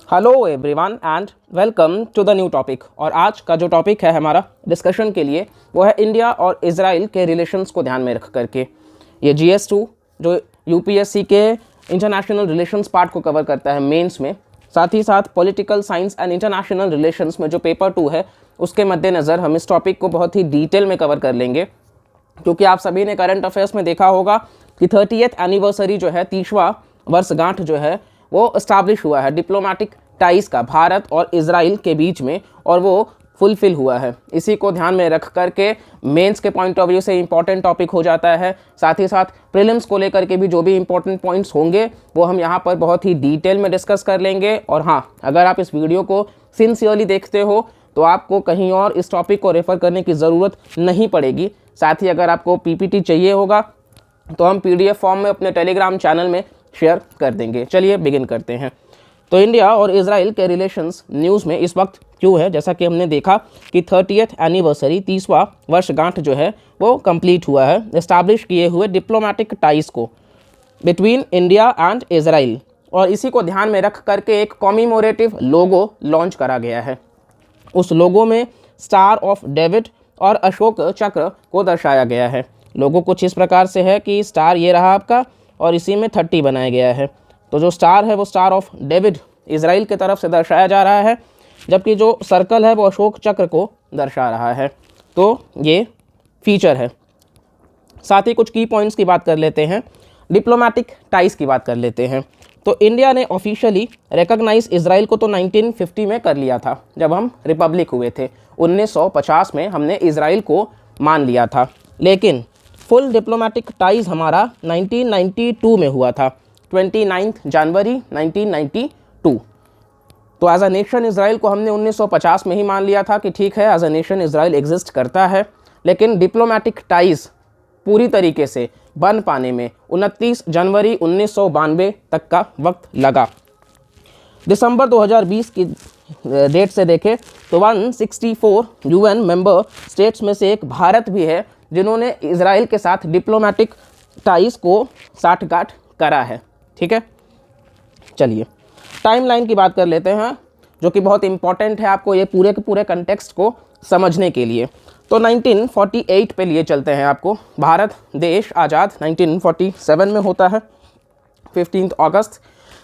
Hello everyone and welcome to the new topic. और आज का जो टॉपिक है हमारा डिस्कशन के लिए वो है इंडिया और इजराइल के रिलेशंस को ध्यान में रख करके। ये GS2 जो UPSC के इंटरनेशनल रिलेशंस पार्ट को कवर करता है मेंस में, साथ ही साथ political science and international relations में जो पेपर 2 है उसके मद्देनज़र हम इस टॉपिक को बहुत ही डिटेल में कवर कर लेंगे। क्योंकि आप सभी ने करंट अफेयर्स में देखा होगा कि 30th एनिवर्सरी जो है, 30वां वर्षगांठ जो है वो इस्टाब्लिश हुआ है डिप्लोमेटिक टाइज का भारत और इजराइल के बीच में, और वो फुलफिल हुआ है। इसी को ध्यान में रख करके मेंस के पॉइंट ऑफ व्यू से इंपॉर्टेंट टॉपिक हो जाता है। साथ ही साथ प्रीलिम्स को लेकर के भी जो भी इंपॉर्टेंट पॉइंट्स होंगे वो हम यहाँ पर बहुत ही डिटेल में डिस्कस कर लेंगे। और हाँ, अगर आप इस वीडियो को सिंसियरली देखते हो तो आपको कहीं और इस टॉपिक को रेफ़र करने की ज़रूरत नहीं पड़ेगी। साथ ही अगर आपको PPT चाहिए होगा तो हम PDF फॉर्म में अपने टेलीग्राम चैनल में शेयर कर देंगे। चलिए बिगिन करते हैं। तो इंडिया और इजराइल के रिलेशंस न्यूज़ में इस वक्त क्यों है, जैसा कि हमने देखा कि 30th एनिवर्सरी 30वां वर्षगांठ जो है वो कंप्लीट हुआ है इस्टाब्लिश किए हुए डिप्लोमेटिक टाइज को बिटवीन इंडिया एंड इजराइल, और इसी को ध्यान में रख करके एक कॉमीमोरेटिव लोगो लॉन्च करा गया है। उस लोगो में स्टार ऑफ डेविड और अशोक चक्र को दर्शाया गया है। लोगो कुछ इस प्रकार से है कि स्टार ये रहा आपका और इसी में 30 बनाया गया है। तो जो स्टार है वो स्टार ऑफ डेविड इजराइल की तरफ से दर्शाया जा रहा है, जबकि जो सर्कल है वो अशोक चक्र को दर्शा रहा है। तो ये फीचर है। साथ ही कुछ की पॉइंट्स की बात कर लेते हैं, डिप्लोमेटिक टाइज की बात कर लेते हैं। तो इंडिया ने ऑफिशियली रिकॉग्नाइज इजराइल को तो 1950 में कर लिया था, जब हम रिपब्लिक हुए थे। 1950 में हमने इजराइल को मान लिया था, लेकिन फुल डिप्लोमेटिक टाइज हमारा 1992 में हुआ था, 29 जनवरी 1992। तो एज अ नेशन इजराइल को हमने 1950 में ही मान लिया था कि ठीक है, as a nation Israel exist करता है। लेकिन डिप्लोमेटिक टाइज पूरी तरीके से बन पाने में 29 जनवरी 1992 तक का वक्त लगा। दिसंबर 2020 की डेट से देखें तो 164 UN मेंबर स्टेट्स में से एक भारत भी है जिन्होंने इजराइल के साथ डिप्लोमेटिक टाइज को साठगांठ करा है। ठीक है, चलिए टाइमलाइन की बात कर लेते हैं, जो कि बहुत इंपॉर्टेंट है आपको ये पूरे के पूरे कंटेक्स्ट को समझने के लिए। तो 1948 पे लिए चलते हैं आपको। भारत देश आज़ाद 1947 में होता है, 15 अगस्त।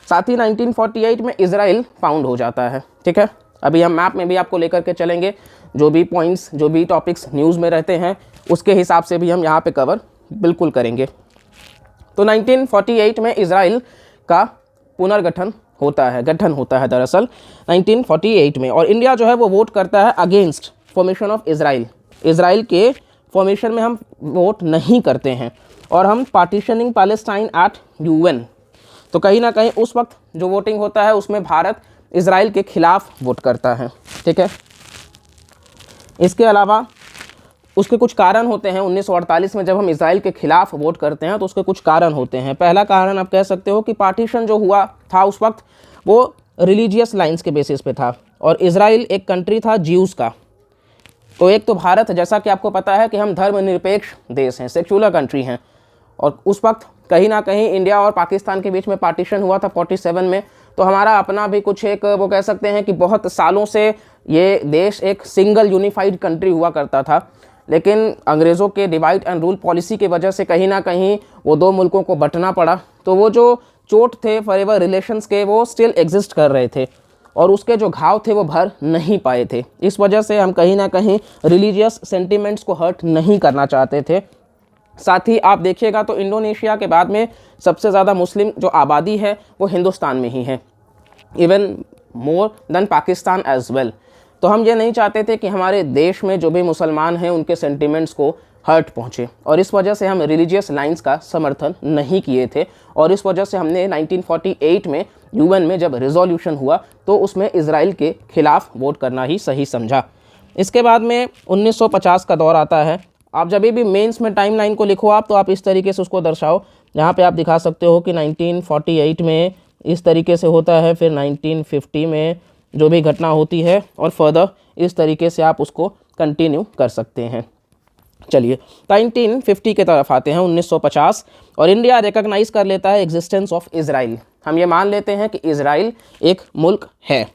साथ ही 1948 में इजराइल फाउंड हो जाता है। ठीक है, अभी हम मैप में भी आपको लेकर के चलेंगे, जो भी पॉइंट्स जो भी टॉपिक्स न्यूज़ में रहते हैं उसके हिसाब से भी हम यहाँ पे कवर बिल्कुल करेंगे। तो 1948 में इजराइल का पुनर्गठन होता है, गठन होता है दरअसल 1948 में। और इंडिया जो है वो वोट करता है against formation of Israel. Israel के फॉर्मेशन में हम वोट नहीं करते हैं, और हम पार्टीशनिंग पैलेस्टाइन एट UN। तो कहीं ना कहीं उस वक्त जो वोटिंग होता है उसमें भारत इजराइल के खिलाफ वोट करता है। ठीक है, इसके अलावा उसके कुछ कारण होते हैं। 1948 में जब हम इजराइल के खिलाफ वोट करते हैं तो उसके कुछ कारण होते हैं। पहला कारण आप कह सकते हो कि पार्टीशन जो हुआ था उस वक्त वो रिलीजियस लाइंस के बेसिस पे था, और इजराइल एक कंट्री था ज्यूज़ का। तो एक तो भारत, जैसा कि आपको पता है कि हम धर्मनिरपेक्ष देश हैं, सेक्युलर कंट्री हैं, और उस वक्त कहीं ना कहीं इंडिया और पाकिस्तान के बीच में पार्टीशन हुआ था 47 में। तो हमारा अपना भी कुछ एक वो कह सकते हैं कि बहुत सालों से ये देश एक सिंगल यूनिफाइड कंट्री हुआ करता था, लेकिन अंग्रेज़ों के डिवाइड एंड रूल पॉलिसी की वजह से कहीं ना कहीं वो दो मुल्कों को बंटना पड़ा। तो वो जो चोट थे फॉरएवर रिलेशंस के वो स्टिल एग्जिस्ट कर रहे थे, और उसके जो घाव थे वो भर नहीं पाए थे। इस वजह से हम कहीं ना कहीं रिलीजियस सेंटिमेंट्स को हर्ट नहीं करना चाहते थे। साथ ही आप देखिएगा तो इंडोनेशिया के बाद में सबसे ज़्यादा मुस्लिम जो आबादी है वो हिंदुस्तान में ही है, even more than Pakistan as well. तो हम ये नहीं चाहते थे कि हमारे देश में जो भी मुसलमान हैं उनके सेंटिमेंट्स को हर्ट पहुँचे, और इस वजह से हम रिलीजियस लाइंस का समर्थन नहीं किए थे। और इस वजह से हमने 1948 में UN में जब रिजोल्यूशन हुआ तो उसमें इजराइल के खिलाफ वोट करना ही सही समझा। इसके बाद में 1950 का दौर आता है। आप जब भी मेंस में टाइमलाइन को लिखो आप, तो आप इस तरीके से उसको दर्शाओ। यहाँ पे आप दिखा सकते हो कि 1948 में इस तरीके से होता है, फिर 1950 में जो भी घटना होती है, और फर्दर इस तरीके से आप उसको कंटिन्यू कर सकते हैं। चलिए 1950 की तरफ आते हैं, 1950, और इंडिया रिकॉग्नाइज कर लेता है एग्जिस्टेंस ऑफ इजराइल। हम ये मान लेते हैं कि इजराइल एक मुल्क है।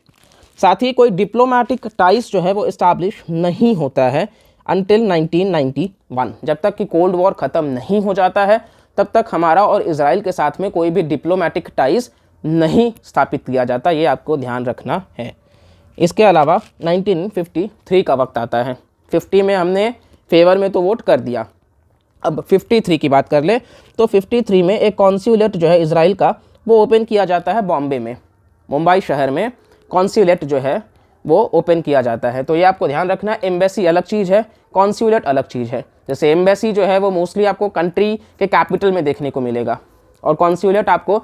साथ ही कोई डिप्लोमेटिक टाइज जो है वो इस्टाब्लिश नहीं होता है अनटिल 1991। जब तक कि कोल्ड वॉर ख़त्म नहीं हो जाता है तब तक हमारा और इजराइल के साथ में कोई भी डिप्लोमेटिक टाइज नहीं स्थापित किया जाता, ये आपको ध्यान रखना है। इसके अलावा 1953 का वक्त आता है। 50 में हमने फेवर में तो वोट कर दिया, अब 53 की बात कर ले तो 53 में एक कॉन्स्यूलेट जो है इजराइल का वो ओपन किया जाता है बॉम्बे में, मुंबई शहर में कॉन्स्यूलेट जो है वो ओपन किया जाता है। तो ये आपको ध्यान रखना है, एम्बेसी अलग चीज़ है, कॉन्स्यूलेट अलग चीज़ है। जैसे एम्बेसी जो है वो मोस्टली आपको कंट्री के कैपिटल में देखने को मिलेगा, और कॉन्स्यूलेट आपको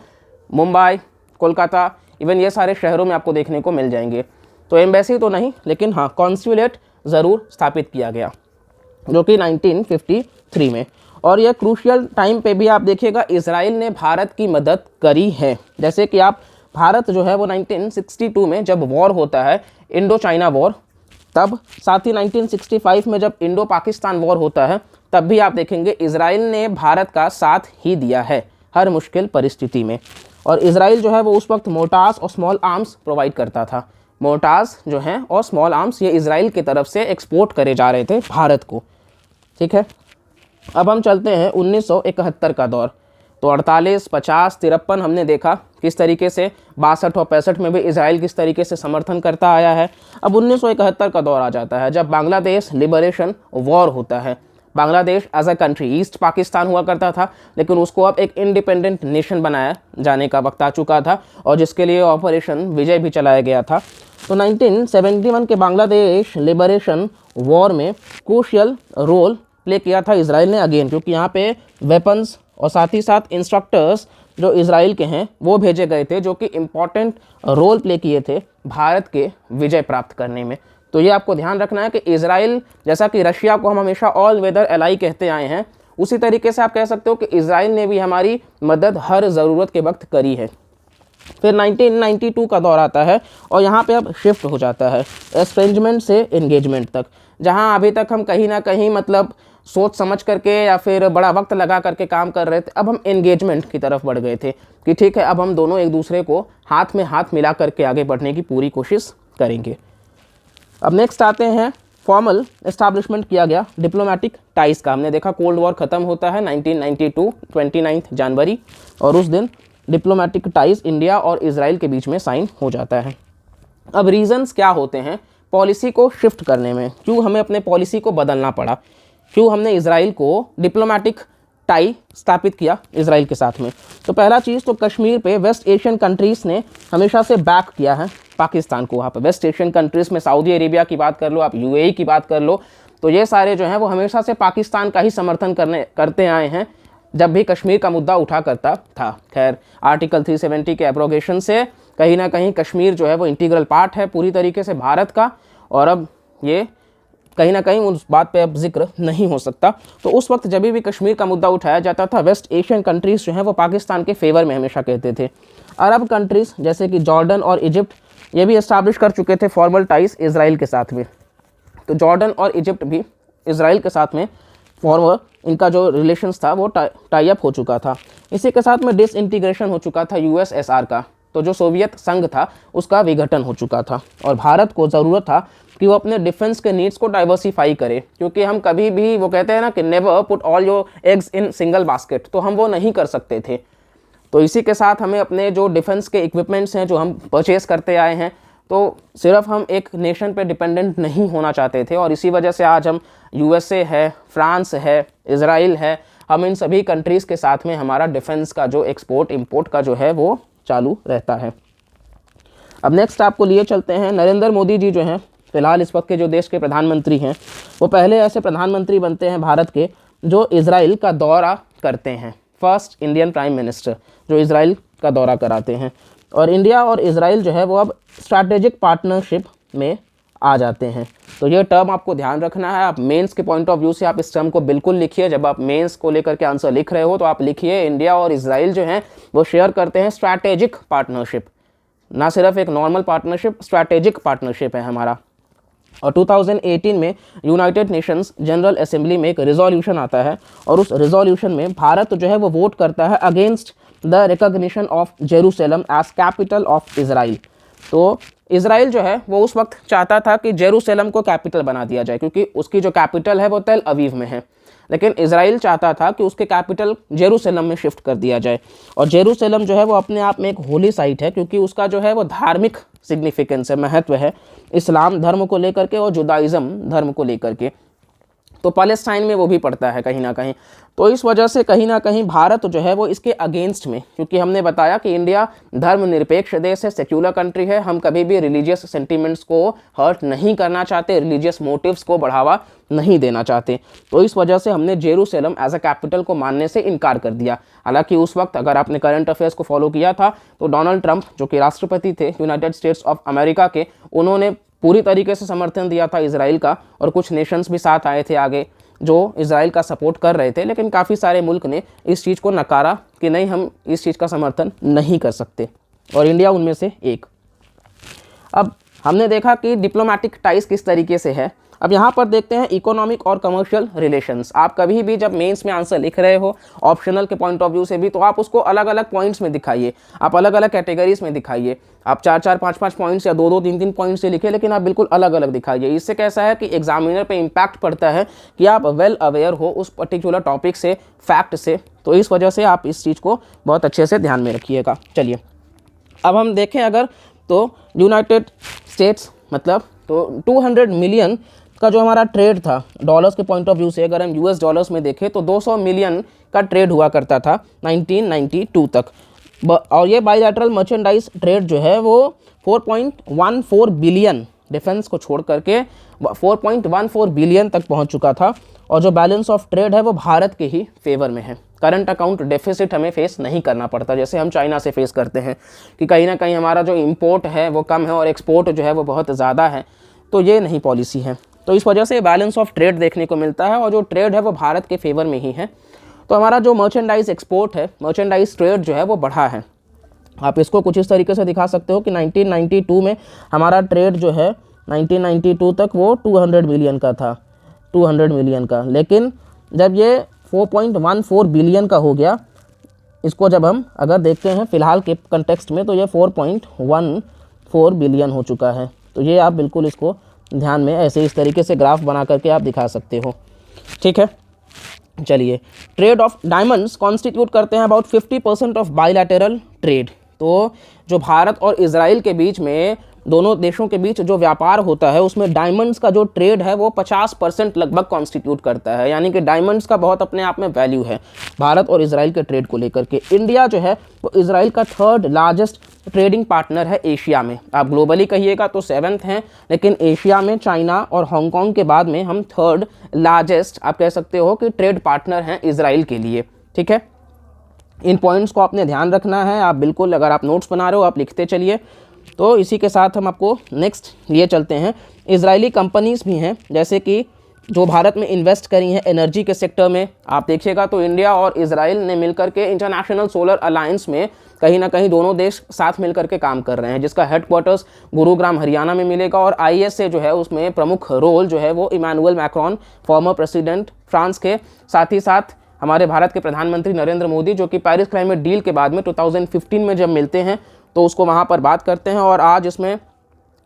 मुंबई, कोलकाता, इवन ये सारे शहरों में आपको देखने को मिल जाएंगे। तो एम्बेसी तो नहीं, लेकिन हाँ कॉन्स्यूलेट ज़रूर स्थापित किया गया, जो कि 1953 में। और यह क्रूशियल टाइम पे भी आप देखिएगा इजराइल ने भारत की मदद करी है। जैसे कि आप भारत जो है वो 1962 में जब वॉर होता है, इंडो चाइना वॉर, तब साथ ही 1965 में जब इंडो पाकिस्तान वॉर होता है, तब भी आप देखेंगे इजराइल ने भारत का साथ ही दिया है हर मुश्किल परिस्थिति में। और इजराइल जो है वो उस वक्त मोर्टार्स और स्मॉल आर्म्स प्रोवाइड करता था। मोर्टार्स जो हैं और स्मॉल आर्म्स ये इजराइल की तरफ से एक्सपोर्ट करे जा रहे थे भारत को। ठीक है, अब हम चलते हैं 1971 का दौर। तो 48, 50, 53 हमने देखा किस तरीके से, 62 और 65 में भी इजराइल किस तरीके से समर्थन करता आया है। अब 1971 का दौर आ जाता है जब बांग्लादेश लिबरेशन वॉर होता है। Bangladesh as a country East Pakistan हुआ करता था, लेकिन उसको अब एक इंडिपेंडेंट नेशन बनाया जाने का वक्त आ चुका था, और जिसके लिए ऑपरेशन विजय भी चलाया गया था। तो 1971 के बांग्लादेश लिबरेशन वॉर में क्रूशियल रोल प्ले किया था इजराइल ने अगेन, क्योंकि यहाँ पे वेपन्स और साथ ही साथ इंस्ट्रक्टर्स जो इजराइल के हैं वो भेजे गए थे, जो कि इम्पॉर्टेंट रोल प्ले किए थे भारत के विजय प्राप्त करने में। तो ये आपको ध्यान रखना है कि इजराइल, जैसा कि रशिया को हम हमेशा ऑल वेदर एलाई कहते आए हैं, उसी तरीके से आप कह सकते हो कि इजराइल ने भी हमारी मदद हर ज़रूरत के वक्त करी है। फिर 1992 का दौर आता है, और यहाँ पे अब शिफ्ट हो जाता है एस्ट्रेंजमेंट से एंगेजमेंट तक। जहाँ अभी तक हम कहीं ना कहीं मतलब सोच समझ करके या फिर बड़ा वक्त लगा करके काम कर रहे थे, अब हम एंगेजमेंट की तरफ बढ़ गए थे कि ठीक है अब हम दोनों एक दूसरे को हाथ में हाथ मिला करके आगे बढ़ने की पूरी कोशिश करेंगे। अब नेक्स्ट आते हैं फॉर्मल एस्टैब्लिशमेंट किया गया डिप्लोमेटिक टाइज का। हमने देखा कोल्ड वॉर ख़त्म होता है 1992 29 जनवरी, और उस दिन डिप्लोमेटिक टाइज इंडिया और इजराइल के बीच में साइन हो जाता है। अब रीजंस क्या होते हैं पॉलिसी को शिफ्ट करने में, क्यों हमें अपने पॉलिसी को बदलना पड़ा, क्यों हमने इजराइल को डिप्लोमेटिक टाई स्थापित किया इजराइल के साथ में। तो पहला चीज़ तो कश्मीर पे वेस्ट एशियन कंट्रीज़ ने हमेशा से बैक किया है पाकिस्तान को। वहाँ पर वेस्ट एशियन कंट्रीज़ में सऊदी अरेबिया की बात कर लो, आप यूएई की बात कर लो, तो ये सारे जो हैं वो हमेशा से पाकिस्तान का ही समर्थन करते आए हैं जब भी कश्मीर का मुद्दा उठा करता था। खैर आर्टिकल 370 के एब्रोगेशन से कहीं ना कहीं कश्मीर जो है वो इंटीग्रल पार्ट है पूरी तरीके से भारत का, और अब ये कहीं ना कहीं उस बात पे अब जिक्र नहीं हो सकता। तो उस वक्त जब भी कश्मीर का मुद्दा उठाया जाता था, वेस्ट एशियन कंट्रीज़ जो हैं वो पाकिस्तान के फेवर में हमेशा कहते थे। अरब कंट्रीज़ जैसे कि जॉर्डन और इजिप्ट ये भी इस्टेब्लिश कर चुके थे फॉर्मल टाइज इजराइल के साथ में। तो जॉर्डन और इजिप्ट भी इजराइल के साथ में फॉर्मल इनका जो रिलेशंस था वो टाई अप हो चुका था। इसी के साथ में डिसइंटीग्रेशन हो चुका था यूएसएसआर का, तो जो सोवियत संघ था उसका विघटन हो चुका था, और भारत को ज़रूरत था कि वो अपने डिफेंस के नीड्स को डाइवर्सिफाई करे, क्योंकि हम कभी भी वो कहते हैं ना कि never put all your eggs in single basket, तो हम वो नहीं कर सकते थे। तो इसी के साथ हमें अपने जो डिफेंस के इक्विपमेंट्स हैं जो हम परचेज़ करते आए हैं, तो सिर्फ हम एक नेशन पे डिपेंडेंट नहीं होना चाहते थे, और इसी वजह से आज हम यूएसए है, फ्रांस है, इजराइल है, हम इन सभी कंट्रीज़ के साथ में हमारा डिफेंस का जो एक्सपोर्ट इंपोर्ट का जो है वो चालू रहता है। अब नेक्स्ट आपको लिए चलते हैं नरेंद्र मोदी जी जो हैं फिलहाल इस वक्त के जो देश के प्रधानमंत्री हैं, वो पहले ऐसे प्रधानमंत्री बनते हैं भारत के जो इजराइल का दौरा करते हैं। फर्स्ट इंडियन प्राइम मिनिस्टर जो इजराइल का दौरा कराते हैं, और इंडिया और इजराइल जो है वो अब स्ट्रैटेजिक पार्टनरशिप में आ जाते हैं। तो ये टर्म आपको ध्यान रखना है, आप मेंस के पॉइंट ऑफ व्यू से आप इस टर्म को बिल्कुल लिखिए। जब आप मेंस को लेकर के आंसर लिख रहे हो तो आप लिखिए इंडिया और इजराइल जो हैं वो शेयर करते हैं स्ट्रैटेजिक पार्टनरशिप, ना सिर्फ एक नॉर्मल पार्टनरशिप, स्ट्रैटेजिक पार्टनरशिप है हमारा। और 2018 में यूनाइटेड नेशंस जनरल असेंबली में एक रिजोल्यूशन आता है और उस रिजोल्यूशन में भारत जो है वो वोट करता है against the recognition of Jerusalem as capital of Israel. तो इजराइल जो है वो उस वक्त चाहता था कि जेरूसलम को कैपिटल बना दिया जाए, क्योंकि उसकी जो कैपिटल है वो तेल अवीव में है, लेकिन इजराइल चाहता था कि उसके कैपिटल जेरूसलम में शिफ्ट कर दिया जाए। और जेरूसलम जो है वो अपने आप में एक होली साइट है, क्योंकि उसका जो है वो धार्मिक सिग्निफिकेंस है, महत्व है इस्लाम धर्म को लेकर के और जुदाइज़म धर्म को लेकर के। तो पैलेस्टाइन में वो भी पड़ता है कहीं ना कहीं। तो इस वजह से कहीं ना कहीं भारत जो है वो इसके अगेंस्ट में, क्योंकि हमने बताया कि इंडिया धर्मनिरपेक्ष देश है, सेक्युलर कंट्री है, हम कभी भी रिलीजियस सेंटिमेंट्स को हर्ट नहीं करना चाहते, रिलीजियस मोटिव्स को बढ़ावा नहीं देना चाहते। तो इस वजह से हमने जेरूसलम एज अ कैपिटल को मानने से इनकार कर दिया। हालांकि उस वक्त अगर आपने करंट अफेयर्स को फॉलो किया था तो डोनाल्ड ट्रंप जो कि राष्ट्रपति थे यूनाइटेड स्टेट्स ऑफ अमेरिका के, उन्होंने पूरी तरीके से समर्थन दिया था इजराइल का, और कुछ नेशंस भी साथ आए थे आगे जो इजराइल का सपोर्ट कर रहे थे, लेकिन काफ़ी सारे मुल्क ने इस चीज़ को नकारा कि नहीं, हम इस चीज़ का समर्थन नहीं कर सकते, और इंडिया उनमें से एक। अब हमने देखा कि डिप्लोमेटिक टाइज किस तरीके से है। अब यहाँ पर देखते हैं इकोनॉमिक और कमर्शियल रिलेशंस। आप कभी भी जब मेंस में आंसर लिख रहे हो ऑप्शनल के पॉइंट ऑफ व्यू से भी, तो आप उसको अलग अलग पॉइंट्स में दिखाइए, आप अलग अलग कैटेगरीज में दिखाइए। आप 4-4, 5-5 पॉइंट्स या 2-2, 3-3 पॉइंट से लिखे, लेकिन आप बिल्कुल अलग अलग दिखाइए। इससे कैसा है कि एग्जामिनर पे इम्पैक्ट पड़ता है कि आप वेल अवेयर हो उस पर्टिकुलर टॉपिक से, फैक्ट से। तो इस वजह से आप इस चीज़ को बहुत अच्छे से ध्यान में रखिएगा। चलिए अब हम देखें अगर, तो यूनाइटेड स्टेट्स मतलब तो 200 मिलियन का जो हमारा ट्रेड था डॉलर्स के पॉइंट ऑफ व्यू से, अगर हम यूएस डॉलर्स में देखें तो 200 मिलियन का ट्रेड हुआ करता था 1992 तक। और ये बायलैटरल मर्चेंडाइज ट्रेड जो है वो 4.14 बिलियन, डिफेंस को छोड़ करके 4.14 बिलियन तक पहुंच चुका था। और जो बैलेंस ऑफ ट्रेड है वो भारत के ही फेवर में है। करंट अकाउंट डेफिसिट हमें फेस नहीं करना पड़ता जैसे हम चाइना से फेस करते हैं, कि कहीं ना कहीं हमारा जो इंपोर्ट है वो कम है और एक्सपोर्ट जो है वो बहुत ज़्यादा है। तो ये नहीं पॉलिसी है, तो इस वजह से बैलेंस ऑफ ट्रेड देखने को मिलता है, और जो ट्रेड है वो भारत के फेवर में ही है। तो हमारा जो मर्चेंडाइज एक्सपोर्ट है, मर्चेंडाइज ट्रेड जो है वो बढ़ा है। आप इसको कुछ इस तरीके से दिखा सकते हो कि 1992 में हमारा ट्रेड जो है 1992 तक वो 200 मिलियन का था, 200 मिलियन का, लेकिन जब ये 4.14 बिलियन का हो गया, इसको जब हम अगर देखते हैं फ़िलहाल के कंटेक्स्ट में, तो ये 4.14 बिलियन हो चुका है। तो ये आप बिल्कुल इसको ध्यान में ऐसे इस तरीके से ग्राफ बना करके आप दिखा सकते हो, ठीक है। चलिए, ट्रेड ऑफ डायमंड्स कॉन्स्टिट्यूट करते हैं अबाउट 50% ऑफ बायलैटरल ट्रेड। तो जो भारत और इजराइल के बीच में, दोनों देशों के बीच जो व्यापार होता है उसमें डायमंड्स का जो ट्रेड है वो 50% लगभग कॉन्स्टिट्यूट करता है, यानी कि डायमंड्स का बहुत अपने आप में वैल्यू है भारत और इजराइल के ट्रेड को लेकर के। इंडिया जो है वो इजराइल का 3rd लार्जेस्ट ट्रेडिंग पार्टनर है एशिया में। आप ग्लोबली कहिएगा तो 7th हैं, लेकिन एशिया में चाइना और हांगकांग के बाद में हम 3rd लार्जेस्ट आप कह सकते हो कि ट्रेड पार्टनर हैं इजराइल के लिए, ठीक है। इन पॉइंट्स को आपने ध्यान रखना है, आप बिल्कुल अगर आप नोट्स बना रहे हो आप लिखते चलिए। तो इसी के साथ हम आपको नेक्स्ट लिए चलते हैं। इजरायली कंपनीज भी हैं जैसे कि जो भारत में इन्वेस्ट करी हैं एनर्जी के सेक्टर में। आप देखिएगा तो इंडिया और इजराइल ने मिलकर के इंटरनेशनल सोलर अलायंस में कहीं ना कहीं दोनों देश साथ मिलकर के काम कर रहे हैं, जिसका हेडक्वार्टर्स गुरुग्राम हरियाणा में मिलेगा। और ISA जो है उसमें प्रमुख रोल जो है वो Emmanuel Macron, former president France के, साथ ही साथ हमारे भारत के प्रधानमंत्री नरेंद्र मोदी, जो कि पेरिस क्लाइमेट डील के बाद में 2015 में जब मिलते हैं तो उसको वहाँ पर बात करते हैं। और आज इसमें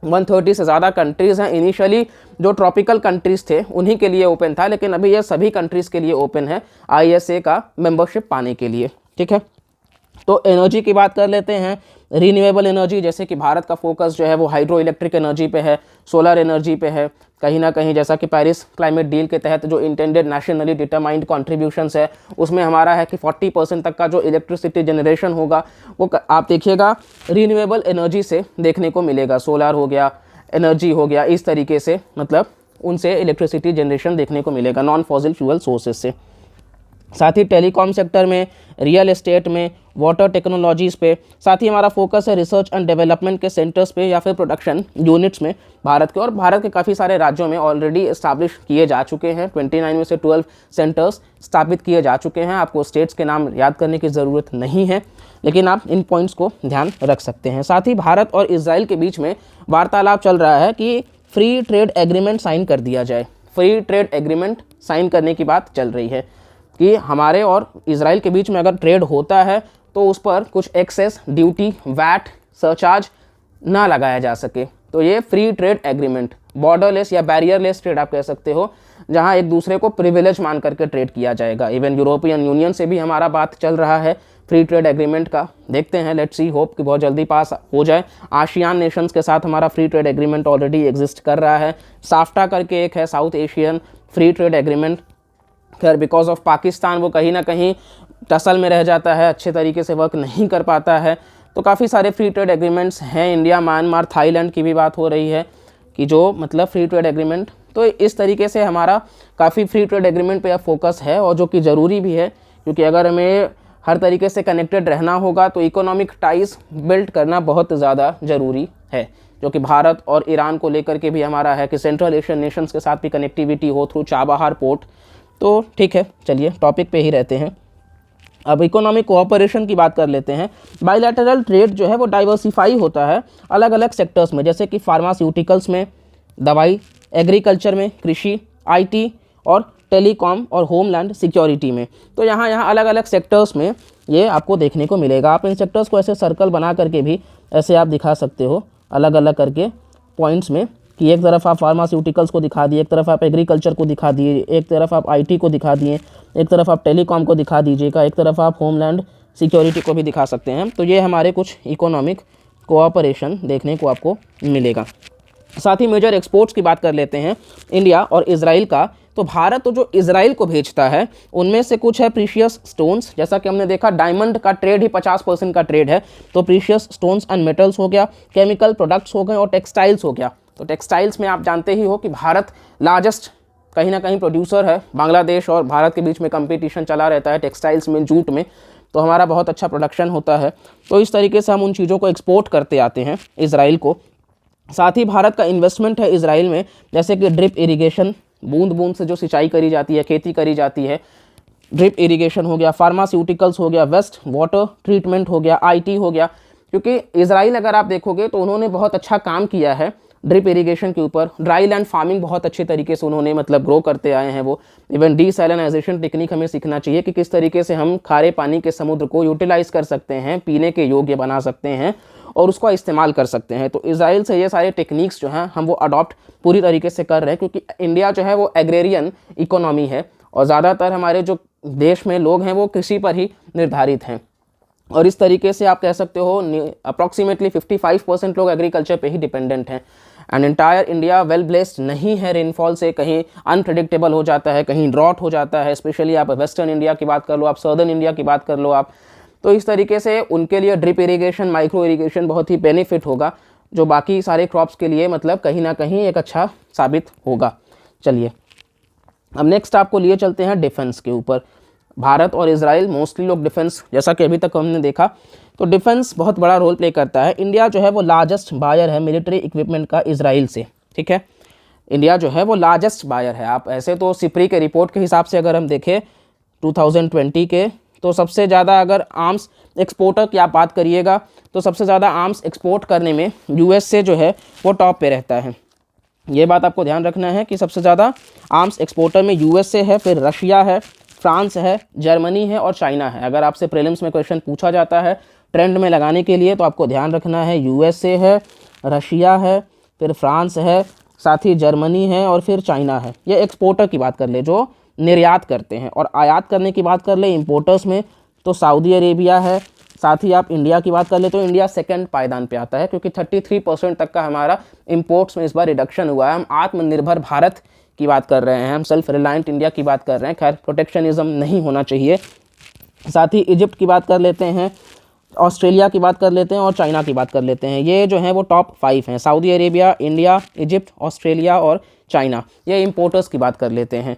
130 से ज़्यादा कंट्रीज़ हैं। इनिशियली जो ट्रॉपिकल कंट्रीज़ थे उन्हीं के लिए ओपन था, लेकिन अभी ये सभी कंट्रीज़ के लिए ओपन है ISA का मेंबरशिप पाने के लिए, ठीक है। तो एनर्जी की बात कर लेते हैं। रीन्यूएबल एनर्जी, जैसे कि भारत का फोकस जो है वो हाइड्रो इलेक्ट्रिक एनर्जी पे है, सोलर एनर्जी पे है। कहीं ना कहीं जैसा कि पेरिस क्लाइमेट डील के तहत जो इंटेंडेड नेशनली डिटरमाइंड कॉन्ट्रीब्यूशंस है उसमें हमारा है कि 40% तक का जो इलेक्ट्रिसिटी जनरेशन होगा वो आप देखिएगा रीन्यूएबल एनर्जी से देखने को मिलेगा। सोलर हो गया, एनर्जी हो गया, इस तरीके से मतलब उनसे इलेक्ट्रिसिटी जनरेशन देखने को मिलेगा नॉन फॉसिल फ्यूल सोर्सेज से। साथ ही टेलीकॉम सेक्टर में, रियल एस्टेट में, वाटर टेक्नोलॉजीज़ पे, साथ ही हमारा फोकस है रिसर्च एंड डेवलपमेंट के सेंटर्स पे या फिर प्रोडक्शन यूनिट्स में भारत के। और भारत के काफ़ी सारे राज्यों में ऑलरेडी इस्टाब्लिश किए जा चुके हैं। 29 में से 12 सेंटर्स स्थापित किए जा चुके हैं। आपको स्टेट्स के नाम याद करने की ज़रूरत नहीं है, लेकिन आप इन पॉइंट्स को ध्यान रख सकते हैं। साथ ही भारत और इजराइल के बीच में वार्तालाप चल रहा है कि फ्री ट्रेड एग्रीमेंट साइन कर दिया जाए। फ्री ट्रेड एग्रीमेंट साइन करने की बात चल रही है कि हमारे और इजराइल के बीच में अगर ट्रेड होता है तो उस पर कुछ एक्सेस ड्यूटी, वैट, सरचार्ज ना लगाया जा सके। तो ये फ्री ट्रेड एग्रीमेंट, बॉर्डरलेस या बैरियरलेस ट्रेड आप कह सकते हो, जहां एक दूसरे को प्रिविलेज मान करके ट्रेड किया जाएगा। इवन यूरोपियन यूनियन से भी हमारा बात चल रहा है फ्री ट्रेड एग्रीमेंट का। देखते हैं, लेट्स सी, होप कि बहुत जल्दी पास हो जाए। आसियान नेशंस के साथ हमारा free trade agreement already exist कर रहा है। साफ्टा करके एक है, south Asian free trade agreement. खैर बिकॉज ऑफ पाकिस्तान वो कहीं ना कहीं टसल में रह जाता है, अच्छे तरीके से वर्क नहीं कर पाता है। तो काफ़ी सारे फ्री ट्रेड एग्रीमेंट्स हैं, इंडिया, म्यांमार, थाईलैंड की भी बात हो रही है कि जो मतलब फ्री ट्रेड एग्रीमेंट। तो इस तरीके से हमारा काफ़ी फ्री ट्रेड एग्रीमेंट पे अब फोकस है, और जो कि ज़रूरी भी है, क्योंकि अगर हमें हर तरीके से कनेक्टेड रहना होगा तो इकोनॉमिक टाइज बिल्ड करना बहुत ज़्यादा ज़रूरी है, जो कि भारत और ईरान को लेकर के भी हमारा है कि सेंट्रल एशियन नेशंस के साथ भी कनेक्टिविटी हो थ्रू चाबहार पोर्ट। तो ठीक है, चलिए टॉपिक पे ही रहते हैं। अब इकोनॉमिक कोऑपरेशन की बात कर लेते हैं। बायलैटरल ट्रेड जो है वो डाइवर्सिफाई होता है अलग अलग सेक्टर्स में, जैसे कि फार्मास्यूटिकल्स में, दवाई, एग्रीकल्चर में, कृषि, आईटी और टेलीकॉम और होमलैंड सिक्योरिटी में। तो यहाँ अलग अलग सेक्टर्स में ये आपको देखने को मिलेगा। आप इन सेक्टर्स को ऐसे सर्कल बना करके भी ऐसे आप दिखा सकते हो अलग अलग करके पॉइंट्स में, कि एक तरफ आप फार्मास्यूटिकल्स को दिखा दिए, एक तरफ आप एग्रीकल्चर को दिखा दिए, एक तरफ आप आईटी को दिखा दिए, एक तरफ आप टेलीकॉम को दिखा दीजिएगा, एक तरफ आप होमलैंड सिक्योरिटी को भी दिखा सकते हैं। तो ये हमारे कुछ इकोनॉमिक कोऑपरेशन देखने को आपको मिलेगा। साथ ही मेजर एक्सपोर्ट्स की बात कर लेते हैं इंडिया और इजराइल का। तो भारत तो जो इजराइल को भेजता है उनमें से कुछ है प्रीशियस स्टोन्स, जैसा कि हमने देखा डायमंड का ट्रेड ही 50% का ट्रेड है। तो प्रीशियस स्टोन्स एंड मेटल्स हो गया, केमिकल प्रोडक्ट्स हो गए और टेक्सटाइल्स हो गया। तो टेक्सटाइल्स में आप जानते ही हो कि भारत लार्जेस्ट कहीं ना कहीं प्रोड्यूसर है। बांग्लादेश और भारत के बीच में कंपटीशन चला रहता है टेक्सटाइल्स में, जूट में, तो हमारा बहुत अच्छा प्रोडक्शन होता है। तो इस तरीके से हम उन चीज़ों को एक्सपोर्ट करते आते हैं इजराइल को। साथ ही भारत का इन्वेस्टमेंट है इजराइल में, जैसे कि ड्रिप इरिगेशन, बूंद बूंद से जो सिंचाई करी जाती है, खेती करी जाती है, ड्रिप इरिगेशन हो गया, फार्मास्यूटिकल्स हो गया, वेस्ट वाटर ट्रीटमेंट हो गया, आईटी हो गया। क्योंकि इजराइल अगर आप देखोगे तो उन्होंने बहुत अच्छा काम किया है ड्रिप इरिगेशन के ऊपर। ड्राई लैंड फार्मिंग बहुत अच्छे तरीके से उन्होंने मतलब ग्रो करते आए हैं वो। इवन डीसैलिनाइजेशन टेक्निक हमें सीखना चाहिए कि किस तरीके से हम खारे पानी के समुद्र को यूटिलाइज कर सकते हैं, पीने के योग्य बना सकते हैं और उसका इस्तेमाल कर सकते हैं। तो इजराइल से ये सारे टेक्निक्स जो हैं हम वो अडॉप्ट पूरी तरीके से कर रहे हैं, क्योंकि इंडिया जो है वो एग्रेरियन इकोनॉमी है और ज़्यादातर हमारे जो देश में लोग हैं वो कृषि पर ही निर्धारित हैं। और इस तरीके से आप कह सकते हो अप्रॉक्सीमेटली 55% लोग एग्रीकल्चर पे ही डिपेंडेंट हैं। And entire India well blessed नहीं है रेनफॉल से, कहीं अनप्रेडिक्टेबल हो जाता है, कहीं ड्रॉट हो जाता है। स्पेशली आप वेस्टर्न इंडिया की बात कर लो, आप सदर्न इंडिया की बात कर लो आप। तो इस तरीके से उनके लिए ड्रिप इरिगेशन, माइक्रो इरिगेशन बहुत ही बेनिफिट होगा, जो बाकी सारे क्रॉप्स के लिए मतलब कहीं ना कहीं एक अच्छा साबित होगा। चलिए अब नेक्स्ट आपको लिए चलते हैं डिफेंस के ऊपर। भारत और इजराइल मोस्टली लोग डिफेंस, जैसा कि अभी तक हमने देखा, तो डिफेंस बहुत बड़ा रोल प्ले करता है। इंडिया जो है वो लार्जेस्ट बायर है मिलिट्री इक्विपमेंट का इजराइल से, ठीक है। इंडिया जो है वो लार्जेस्ट बायर है। आप ऐसे तो सिप्री के रिपोर्ट के हिसाब से अगर हम देखें 2020 के, तो सबसे ज़्यादा अगर आर्म्स एक्सपोर्टर की आप बात करिएगा तो सबसे ज़्यादा आर्म्स एक्सपोर्ट करने में यूएस से जो है वो टॉप पे रहता है। ये बात आपको ध्यान रखना है कि सबसे ज़्यादा आर्म्स एक्सपोर्टर में यूएस से है, फिर रशिया है, फ्रांस है, जर्मनी है और चाइना है। अगर आपसे प्रीलिम्स में क्वेश्चन पूछा जाता है ट्रेंड में लगाने के लिए तो आपको ध्यान रखना है यूएसए है, रशिया है, फिर फ्रांस है, साथ ही जर्मनी है और फिर चाइना है। ये एक्सपोर्टर की बात कर ले जो निर्यात करते हैं। और आयात करने की बात कर ले इंपोर्टर्स में तो सऊदी अरेबिया है। साथ ही आप इंडिया की बात कर ले तो इंडिया सेकंड पायदान पे आता है, क्योंकि 33% तक का हमारा इंपोर्ट्स में इस बार रिडक्शन हुआ है। हम आत्मनिर्भर भारत की बात कर रहे हैं, हम सेल्फ रिलायंट इंडिया की बात कर रहे हैं। खैर प्रोटेक्शनिज्म नहीं होना चाहिए। साथ ही इजिप्ट की बात कर लेते हैं, ऑस्ट्रेलिया की बात कर लेते हैं और चाइना की बात कर लेते हैं। ये जो हैं वो टॉप 5 हैं, Saudi Arabia, India, Egypt, Australia और चाइना। ये इंपोर्टर्स की बात कर लेते हैं।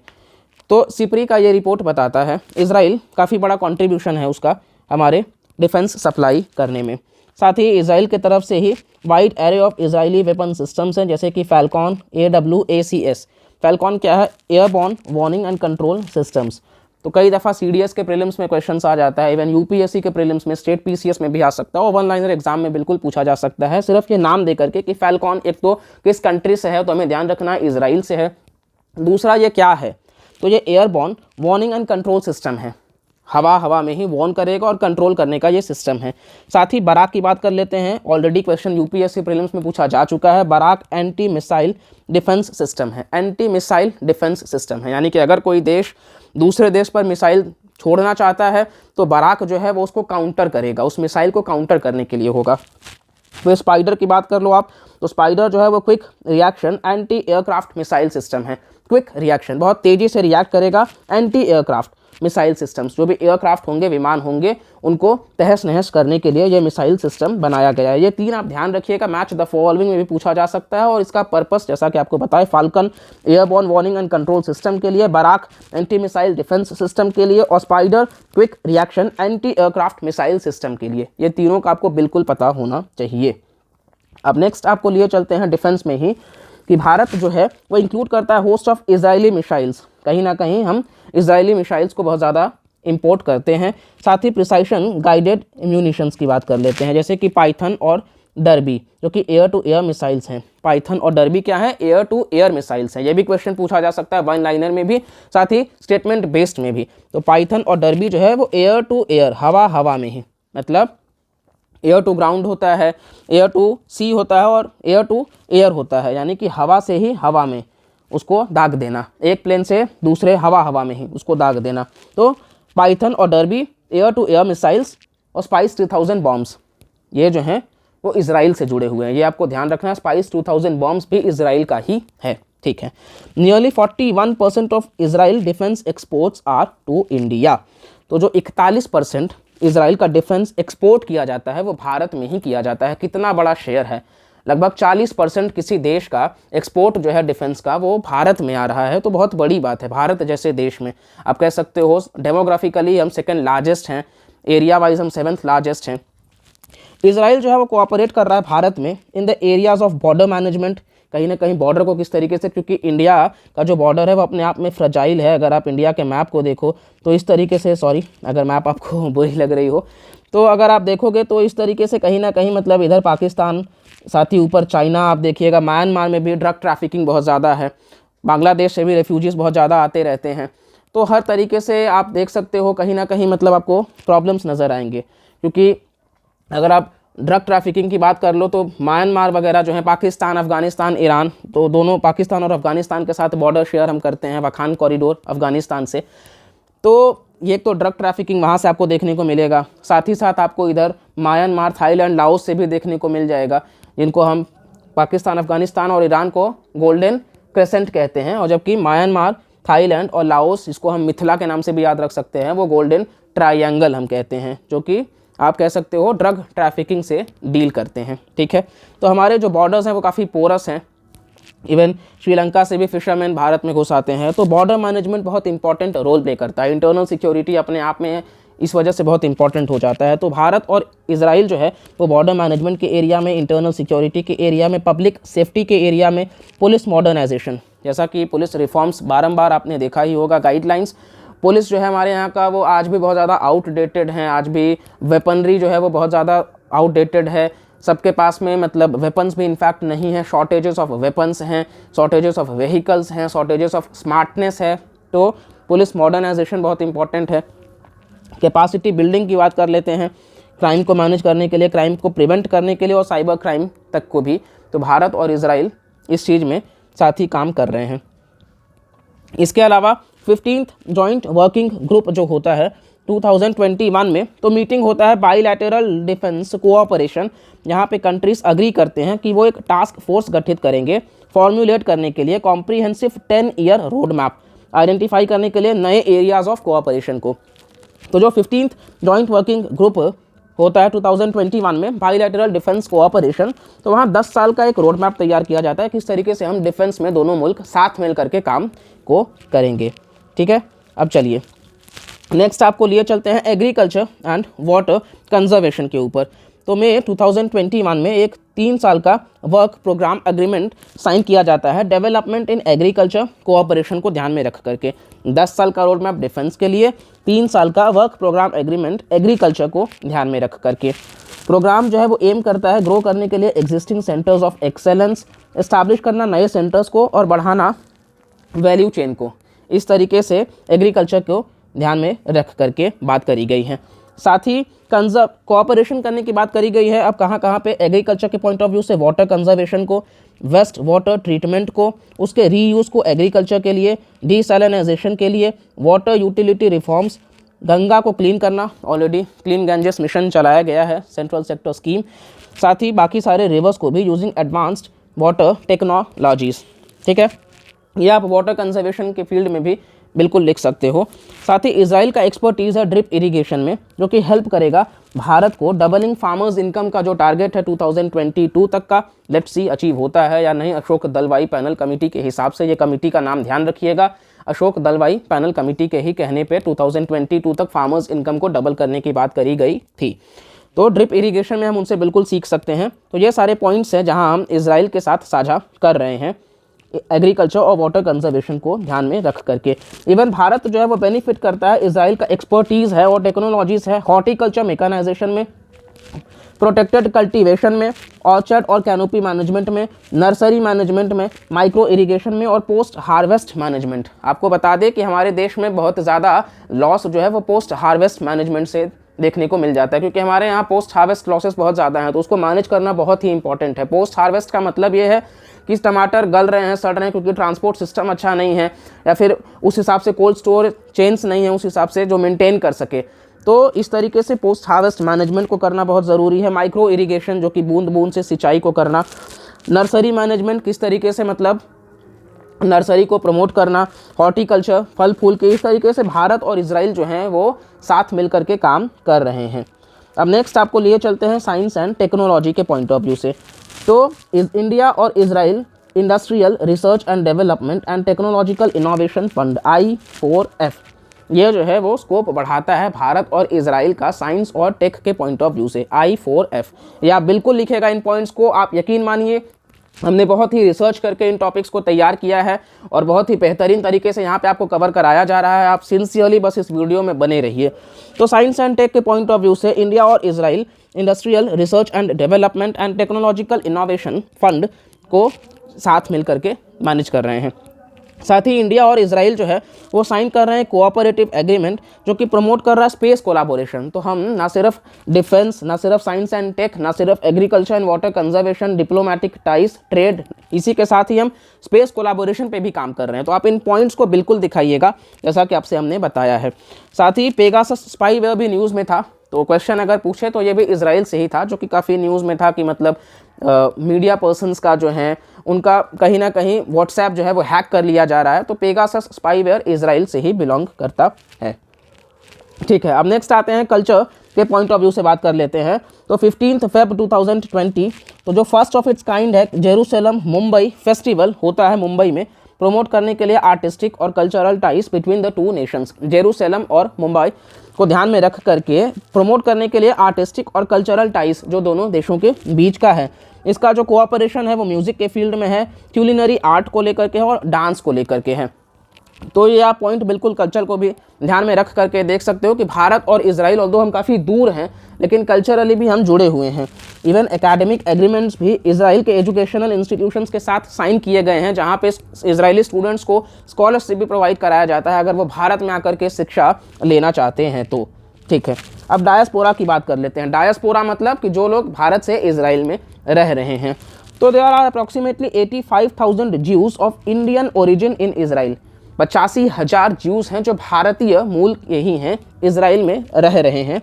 तो सिप्री का ये रिपोर्ट बताता है इजराइल काफ़ी बड़ा कंट्रीब्यूशन है उसका हमारे डिफेंस सप्लाई करने में। साथ ही इजराइल की तरफ से ही wide array of Israeli weapon systems हैं, जैसे कि फैल्कॉन, AWACS। फैल्कॉन क्या है? Airborne warning and control systems. तो कई दफ़ा CDS के प्रीलिम्स में क्वेश्चंस आ जाता है, इवन UPSC के प्रीलिम्स में, स्टेट PCS में भी आ सकता है और वन लाइनर एग्जाम में बिल्कुल पूछा जा सकता है। सिर्फ ये नाम दे करके कि फैल्कॉन एक तो किस कंट्री से है, तो हमें ध्यान रखना है इजराइल से है। दूसरा ये क्या है, तो ये airborne warning and control system है, हवा में ही वार्न करेगा और कंट्रोल करने का ये सिस्टम है। साथ ही बराक की बात कर लेते हैं, ऑलरेडी क्वेश्चन UPSC प्रीलिम्स में पूछा जा चुका है। Barak anti missile defence system है, एंटी मिसाइल डिफेंस सिस्टम है, यानी कि अगर कोई देश दूसरे देश पर मिसाइल छोड़ना चाहता है तो बराक जो है वो उसको काउंटर करेगा, उस मिसाइल को काउंटर करने के लिए होगा। तो स्पाइडर की बात कर लो आप, तो स्पाइडर जो है वो quick reaction anti aircraft missile system है। क्विक रिएक्शन, बहुत तेज़ी से रिएक्ट करेगा एंटी एयरक्राफ्ट मिसाइल सिस्टम्स, जो भी एयरक्राफ्ट होंगे, विमान होंगे, उनको तहस नहस करने के लिए ये मिसाइल सिस्टम बनाया गया है। ये 3 आप ध्यान रखिएगा, मैच द फॉलोइंग में भी पूछा जा सकता है। और इसका पर्पस जैसा कि आपको बताया, Falcon airborne warning and control system के लिए, Barak anti missile defence system के लिए और Spyder quick reaction anti aircraft missile system के लिए। ये तीनों का आपको बिल्कुल पता होना चाहिए। अब नेक्स्ट आपको लिए चलते हैं डिफेंस में ही, कि भारत जो है वो इंक्लूड करता है होस्ट ऑफ इजरायली मिसाइल्स। कहीं ना कहीं हम इजरायली मिसाइल्स को बहुत ज़्यादा इंपोर्ट करते हैं। साथ ही प्रिसाइशन गाइडेड म्यूनिशंस की बात कर लेते हैं, जैसे कि पाइथन और डर्बी, जो कि एयर टू एयर मिसाइल्स हैं। पाइथन और डर्बी क्या है, एयर टू एयर मिसाइल्स हैं। ये भी क्वेश्चन पूछा जा सकता है वन लाइनर में भी, साथ ही स्टेटमेंट बेस्ड में भी। तो पाइथन और डर्बी जो है वो एयर टू एयर, हवा में ही, मतलब एयर टू ग्राउंड होता है, एयर टू सी होता है और एयर टू एयर होता है, यानी कि हवा से ही हवा में उसको दाग देना, एक प्लेन से दूसरे हवा में ही उसको दाग देना। तो पाइथन और Derby air to air missiles और स्पाइस 3000 बॉम्ब्स, ये जो हैं वो इजराइल से जुड़े हुए हैं। ये आपको ध्यान रखना है, स्पाइस 2000 बॉम्ब्स भी इजराइल का ही है, ठीक है। Nearly 41% of Israel defence exports are to India. तो जो 41% इजराइल का डिफेंस एक्सपोर्ट किया जाता है वो भारत में ही किया जाता है। कितना बड़ा शेयर है, लगभग 40% किसी देश का एक्सपोर्ट जो है डिफेंस का वो भारत में आ रहा है। तो बहुत बड़ी बात है, भारत जैसे देश में आप कह सकते हो डेमोग्राफिकली हम सेकंड लार्जेस्ट हैं, एरिया वाइज हम 7th लार्जेस्ट हैं। इजराइल जो है वो कोऑपरेट कर रहा है भारत में in the areas of border management. कहीं ना कहीं बॉर्डर को किस तरीके से, क्योंकि इंडिया का जो बॉर्डर है वो अपने आप में फ्रजाइल है। अगर आप इंडिया के मैप को देखो तो इस तरीके से, सॉरी अगर मैप आपको बुरी लग रही हो तो अगर आप देखोगे तो इस तरीके से कहीं ना कहीं, मतलब इधर पाकिस्तान, साथ ही ऊपर चाइना आप देखिएगा, म्यांमार में भी ड्रग ट्रैफिकिंग बहुत ज़्यादा है, बांग्लादेश से भी रेफ्यूजीज़ बहुत ज़्यादा आते रहते हैं। तो हर तरीके से आप देख सकते हो कहीं ना कहीं मतलब आपको प्रॉब्लम्स नज़र आएंगे, क्योंकि अगर आप ड्रग ट्रैफिकिंग की बात कर लो तो म्यांमार वगैरह जो है, पाकिस्तान, अफगानिस्तान, ईरान, तो दोनों पाकिस्तान और अफगानिस्तान के साथ बॉर्डर शेयर हम करते हैं, वखान कॉरिडोर अफगानिस्तान से। तो ये तो ड्रग ट्रैफिकिंग वहाँ से आपको देखने को मिलेगा, साथ ही साथ आपको इधर म्यांमार, थाईलैंड, लाओस से भी देखने को मिल जाएगा, जिनको हम पाकिस्तान, अफगानिस्तान और ईरान को गोल्डन क्रेसेंट कहते हैं, और जबकि म्यांमार, थाईलैंड और लाओस, इसको हम मिथिला के नाम से भी याद रख सकते हैं, वो गोल्डन ट्रायंगल हम कहते हैं, जो कि आप कह सकते हो ड्रग ट्रैफिकिंग से डील करते हैं, ठीक है। तो हमारे जो बॉर्डर्स हैं वो काफ़ी पोरस हैं, इवन श्रीलंका से भी फिशरमैन भारत में घुस आते हैं। तो बॉर्डर मैनेजमेंट बहुत इंपॉर्टेंट रोल प्ले करता है, इंटरनल सिक्योरिटी अपने आप में इस वजह से बहुत इंपॉर्टेंट हो जाता है। तो भारत और इजराइल जो है वो बॉर्डर मैनेजमेंट के एरिया में, इंटरनल सिक्योरिटी के एरिया में, पब्लिक सेफ्टी के एरिया में, पुलिस मॉडर्नाइजेशन, जैसा कि पुलिस रिफॉर्म्स बारंबार आपने देखा ही होगा, गाइडलाइंस, पुलिस जो है हमारे यहाँ का वो आज भी बहुत ज़्यादा आउटडेटेड है, आज भी वेपनरी जो है वो बहुत ज़्यादा आउटडेटेड है, सबके पास में मतलब वेपन्स भी इनफैक्ट नहीं है, शॉर्टेजेस ऑफ वेपन्स हैं, शॉर्टेजेस ऑफ व्हीकल्स हैं, शॉर्टेजेस ऑफ स्मार्टनेस है। तो पुलिस मॉडर्नाइजेशन बहुत इंपॉर्टेंट है। कैपेसिटी बिल्डिंग की बात कर लेते हैं, क्राइम को मैनेज करने के लिए, क्राइम को प्रिवेंट करने के लिए और साइबर क्राइम तक को भी। तो भारत और इजराइल इस चीज़ में साथ ही काम कर रहे हैं। इसके अलावा 15th जॉइंट वर्किंग ग्रुप जो होता है 2021 में, तो मीटिंग होता है बाइलैटरल डिफेंस कोऑपरेशन, यहाँ पे कंट्रीज अग्री करते हैं कि वो एक टास्क फोर्स गठित करेंगे फॉर्मुलेट करने के लिए comprehensive 10 year road map, identify करने के लिए नए एरियाज ऑफ कोऑपरेशन को। तो जो 15th जॉइंट वर्किंग ग्रुप होता है 2021 में, बाइलैटरल डिफेंस कोऑपरेशन, तो वहाँ 10 साल का एक रोड मैप तैयार किया जाता है, किस तरीके से हम डिफेंस में दोनों मुल्क साथ मिल करके काम को करेंगे, ठीक है। अब चलिए नेक्स्ट आपको लिए चलते हैं एग्रीकल्चर एंड वाटर कंजर्वेशन के ऊपर। तो मई 2021 में एक 3 साल का वर्क प्रोग्राम एग्रीमेंट साइन किया जाता है डेवलपमेंट इन एग्रीकल्चर कोऑपरेशन को ध्यान में रख करके। 10 साल का रोड मैप डिफेंस के लिए, 3 साल का वर्क प्रोग्राम एग्रीमेंट एग्रीकल्चर को ध्यान में रख करके। प्रोग्राम जो है वो एम करता है ग्रो करने के लिए existing centres of excellence, establish करना नए सेंटर्स को और बढ़ाना वैल्यू चेन को। इस तरीके से एग्रीकल्चर को ध्यान में रख करके बात करी गई है। साथ ही कोऑपरेशन करने की बात करी गई है। अब कहाँ कहाँ पे एग्रीकल्चर के पॉइंट ऑफ व्यू से वाटर कंजर्वेशन को, वेस्ट वाटर ट्रीटमेंट को, उसके रीयूज़ को एग्रीकल्चर के लिए, डीसैलिनाइजेशन के लिए, वाटर यूटिलिटी रिफॉर्म्स, गंगा को क्लीन करना, ऑलरेडी क्लीन गंजेस मिशन चलाया गया है, सेंट्रल सेक्टर स्कीम। साथ ही बाकी सारे रिवर्स को भी यूजिंग एडवांस्ड वाटर टेक्नोलॉजीज़। ठीक है, ये आप वाटर कंजर्वेशन के फील्ड में भी बिल्कुल लिख सकते हो। साथ ही इजराइल का एक्सपर्टीज़ है ड्रिप इरिगेशन में, जो कि हेल्प करेगा भारत को डबलिंग फार्मर्स इनकम का जो टारगेट है 2022 तक का, लेट्स सी अचीव होता है या नहीं। अशोक दलवाई पैनल कमेटी के हिसाब से, ये कमेटी का नाम ध्यान रखिएगा, अशोक दलवाई पैनल कमेटी के ही कहने पे 2022 तक फार्मर्स इनकम को डबल करने की बात करी गई थी। तो ड्रिप इरिगेशन में हम उनसे बिल्कुल सीख सकते हैं। तो ये सारे पॉइंट्स हैं जहां हम इजराइल के साथ साझा कर रहे हैं एग्रीकल्चर और वाटर कंजर्वेशन को ध्यान में रख करके। इवन भारत जो है वो बेनिफिट करता है, इजराइल का एक्सपर्टीज़ है और टेक्नोलॉजीज़ है हॉर्टिकल्चर मेकानाइजेशन में, प्रोटेक्टेड कल्टीवेशन में, ऑर्चर्ड और कैनोपी मैनेजमेंट में, नर्सरी मैनेजमेंट में, माइक्रो इरिगेशन में और पोस्ट हार्वेस्ट मैनेजमेंट। आपको बता दें कि हमारे देश में बहुत ज़्यादा लॉस जो है वो पोस्ट हार्वेस्ट मैनेजमेंट से देखने को मिल जाता है, क्योंकि हमारे यहाँ पोस्ट हार्वेस्ट लॉसेस बहुत ज़्यादा हैं, तो उसको मैनेज करना बहुत ही इंपॉर्टेंट है। पोस्ट हार्वेस्ट का मतलब ये है कि टमाटर गल रहे हैं, सड़ रहे हैं, क्योंकि ट्रांसपोर्ट सिस्टम अच्छा नहीं है, या फिर उस हिसाब से कोल्ड स्टोर चेन्स नहीं है उस हिसाब से जो मेंटेन कर सके। तो इस तरीके से पोस्ट हार्वेस्ट मैनेजमेंट को करना बहुत ज़रूरी है। माइक्रो इरिगेशन जो कि बूंद बूंद से सिंचाई को करना, नर्सरी मैनेजमेंट किस तरीके से मतलब नर्सरी को प्रमोट करना, हॉर्टिकल्चर फल फूल के, इस तरीके से भारत और इजराइल जो हैं वो साथ मिल करके काम कर रहे हैं। अब नेक्स्ट आपको लिए चलते हैं साइंस एंड टेक्नोलॉजी के पॉइंट ऑफ व्यू से। तो इंडिया और Israel industrial research and development and technological innovation fund I4F, ये जो है वो स्कोप बढ़ाता है भारत और इजराइल का साइंस और टेक के पॉइंट ऑफ व्यू से। I4F ये आप बिल्कुल लिखेगा इन पॉइंट्स को, आप यकीन मानिए हमने बहुत ही रिसर्च करके इन टॉपिक्स को तैयार किया है और बहुत ही बेहतरीन तरीके से यहाँ पे आपको कवर कराया जा रहा है। आप सिंसियरली बस इस वीडियो में बने रहिए। तो साइंस एंड टेक के पॉइंट ऑफ व्यू से इंडिया और Israel industrial research and development and technological innovation fund को साथ मिल करके मैनेज कर रहे हैं। साथ ही इंडिया और इजराइल जो है वो साइन कर रहे हैं कोऑपरेटिव एग्रीमेंट जो कि प्रमोट कर रहा है स्पेस कोलाबोरेशन। तो हम ना सिर्फ डिफेंस, ना सिर्फ साइंस एंड टेक, ना सिर्फ agriculture and water conservation, diplomatic ties, trade, इसी के साथ ही हम स्पेस कोलाबोरेशन पे भी काम कर रहे हैं। तो आप इन पॉइंट्स को बिल्कुल दिखाइएगा जैसा कि आपसे हमने बताया है। साथ ही पेगासस स्पाईवेयर भी न्यूज़ में था, तो क्वेश्चन अगर पूछे तो ये भी इजराइल से ही था, जो कि काफ़ी न्यूज़ में था कि मतलब मीडिया पर्सन्स का जो है उनका कहीं ना कहीं व्हाट्सएप जो है वो हैक कर लिया जा रहा है। तो पेगासस स्पाईवेयर इजराइल से ही बिलोंग करता है। ठीक है, अब नेक्स्ट आते हैं कल्चर के पॉइंट ऑफ व्यू से बात कर लेते हैं। तो 15 Feb 2020 तो जो फर्स्ट ऑफ इट्स काइंड है जेरूसलम मुंबई फेस्टिवल होता है मुंबई में, प्रमोट करने के लिए आर्टिस्टिक और cultural ties between the two nations. Jerusalem और मुंबई को ध्यान में रख करके प्रमोट करने के लिए आर्टिस्टिक और कल्चरल टाइज जो दोनों देशों के बीच का है। इसका जो कोऑपरेशन है वो म्यूज़िक के फील्ड में है, क्यूलिनरी आर्ट को लेकर के है और डांस को लेकर के है। तो ये आप पॉइंट बिल्कुल कल्चर को भी ध्यान में रख करके देख सकते हो कि भारत और इजराइल ऑल्दो हम काफ़ी दूर हैं लेकिन कल्चरली भी हम जुड़े हुए हैं। इवन एकेडमिक एग्रीमेंट्स भी इजराइल के एजुकेशनल इंस्टीट्यूशंस के साथ साइन किए गए हैं, जहाँ पे इजरायली स्टूडेंट्स को स्कॉलरशिप भी प्रोवाइड कराया जाता है अगर वो भारत में आकर के शिक्षा लेना चाहते हैं तो। ठीक है, अब डायस्पोरा की बात कर लेते हैं। डायस्पोरा मतलब कि जो लोग भारत से इजराइल में रह रहे हैं। तो there are approximately 85,000 Jews of Indian origin in Israel. 85,000 Jews हैं जो भारतीय मूल के ही हैं, इजराइल में रह रहे हैं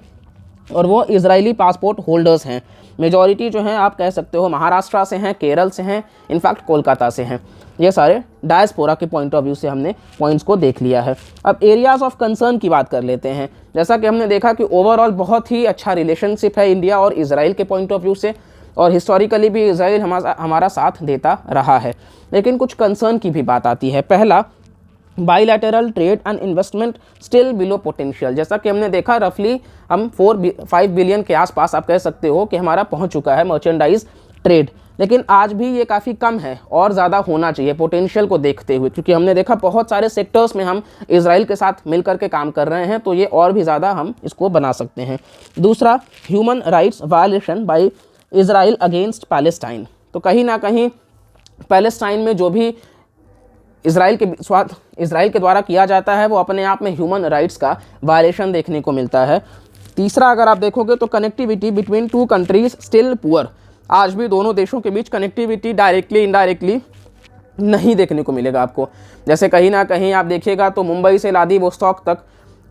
और वो इजरायली पासपोर्ट होल्डर्स हैं। मेजॉरिटी जो हैं आप कह सकते हो महाराष्ट्र से हैं, केरल से हैं, इनफैक्ट कोलकाता से हैं। ये सारे डायस्पोरा के पॉइंट ऑफ व्यू से हमने पॉइंट्स को देख लिया है। अब एरियाज़ ऑफ कंसर्न की बात कर लेते हैं। जैसा कि हमने देखा कि ओवरऑल बहुत ही अच्छा रिलेशनशिप है इंडिया और इजराइल के पॉइंट ऑफ व्यू से, और हिस्टोरिकली भी इजराइल हमारा साथ देता रहा है। लेकिन कुछ कंसर्न की भी बात आती है। पहला, bilateral trade and investment still below potential. जैसा कि हमने देखा रफली हम 5 बिलियन के आसपास आप कह सकते हो कि हमारा पहुंच चुका है मर्चेंडाइज ट्रेड, लेकिन आज भी ये काफ़ी कम है और ज़्यादा होना चाहिए पोटेंशियल को देखते हुए, क्योंकि हमने देखा बहुत सारे सेक्टर्स में हम इजराइल के साथ मिलकर के काम कर रहे हैं, तो ये और भी ज़्यादा हम इसको बना सकते हैं। दूसरा, human rights violation by Israel against Palestine. तो कहीं ना कहीं पैलेस्टाइन में जो भी इजराइल के द्वारा किया जाता है वो अपने आप में ह्यूमन राइट्स का वायलेशन देखने को मिलता है। तीसरा, अगर आप देखोगे तो connectivity between two countries still poor. आज भी दोनों देशों के बीच कनेक्टिविटी डायरेक्टली इनडायरेक्टली नहीं देखने को मिलेगा आपको। जैसे कहीं ना कहीं आप देखिएगा तो मुंबई से व्लादिवोस्तोक तक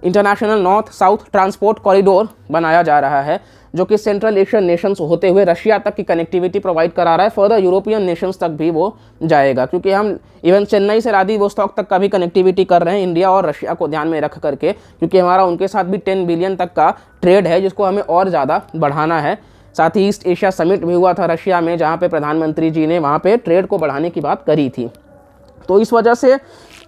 international north south transport corridor बनाया जा रहा है, जो कि सेंट्रल एशियन नेशंस होते हुए रशिया तक की कनेक्टिविटी प्रोवाइड करा रहा है। फर्दर यूरोपियन नेशंस तक भी वो जाएगा, क्योंकि हम इवन चेन्नई से व्लादिवोस्तोक तक का भी कनेक्टिविटी कर रहे हैं इंडिया और रशिया को ध्यान में रख करके, क्योंकि हमारा उनके साथ भी 10 बिलियन तक का ट्रेड है जिसको हमें और ज़्यादा बढ़ाना है। साथ ही ईस्ट एशिया समिट भी हुआ था रशिया में, जहाँ पे प्रधानमंत्री जी ने वहाँ पे ट्रेड को बढ़ाने की बात करी थी। तो इस वजह से